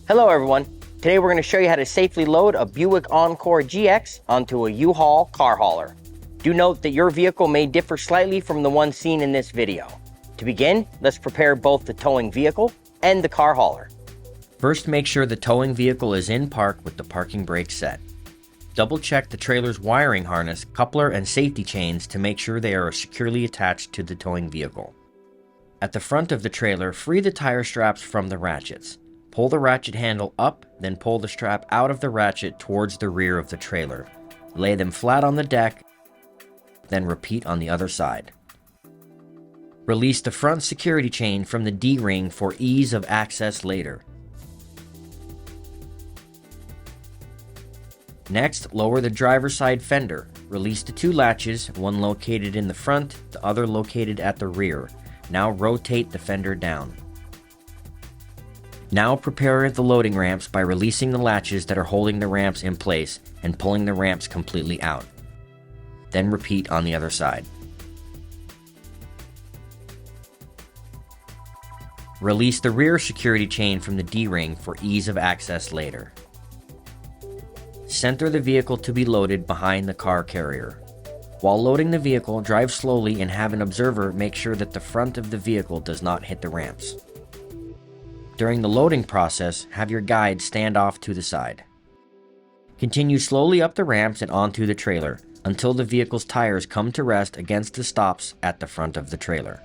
Hello everyone, today we're going to show you how to safely load a Buick Encore GX onto a U-Haul car hauler. Do note that your vehicle may differ slightly from the one seen in this video. To begin, let's prepare both the towing vehicle and the car hauler. First, make sure the towing vehicle is in park with the parking brake set. Double check the trailer's wiring harness, coupler, and safety chains to make sure they are securely attached to the towing vehicle. At the front of the trailer, free the tire straps from the ratchets. Pull the ratchet handle up, then pull the strap out of the ratchet towards the rear of the trailer. Lay them flat on the deck, then repeat on the other side. Release the front security chain from the D-ring for ease of access later. Next, lower the driver's side fender. Release the two latches, one located in the front, the other located at the rear. Now rotate the fender down. Now prepare the loading ramps by releasing the latches that are holding the ramps in place and pulling the ramps completely out. Then repeat on the other side. Release the rear security chain from the D-ring for ease of access later. Center the vehicle to be loaded behind the car carrier. While loading the vehicle, drive slowly and have an observer make sure that the front of the vehicle does not hit the ramps. During the loading process, have your guide stand off to the side. Continue slowly up the ramps and onto the trailer until the vehicle's tires come to rest against the stops at the front of the trailer.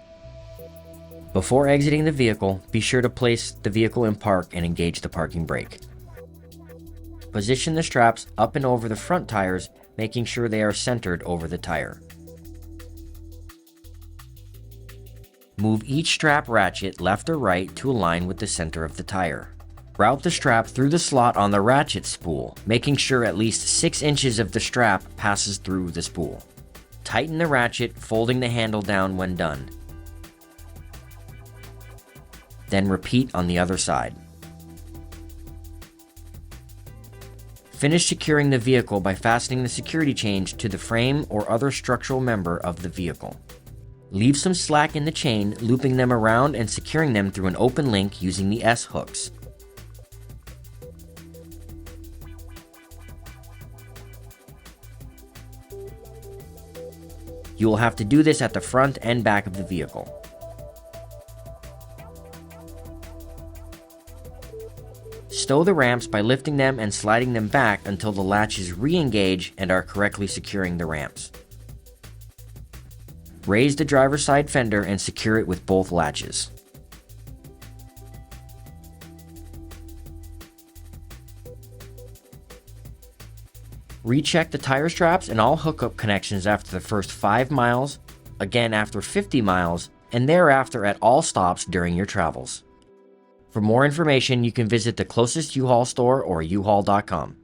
Before exiting the vehicle, be sure to place the vehicle in park and engage the parking brake. Position the straps up and over the front tires, making sure they are centered over the tire. Move each strap ratchet left or right to align with the center of the tire. Route the strap through the slot on the ratchet spool, making sure at least 6 inches of the strap passes through the spool. Tighten the ratchet, folding the handle down when done. Then repeat on the other side. Finish securing the vehicle by fastening the security chain to the frame or other structural member of the vehicle. Leave some slack in the chain, looping them around and securing them through an open link using the S-hooks. You will have to do this at the front and back of the vehicle. Stow the ramps by lifting them and sliding them back until the latches re-engage and are correctly securing the ramps. Raise the driver's side fender and secure it with both latches. Recheck the tire straps and all hookup connections after the first 5 miles, again after 50 miles, and thereafter at all stops during your travels. For more information, you can visit the closest U-Haul store or uhaul.com.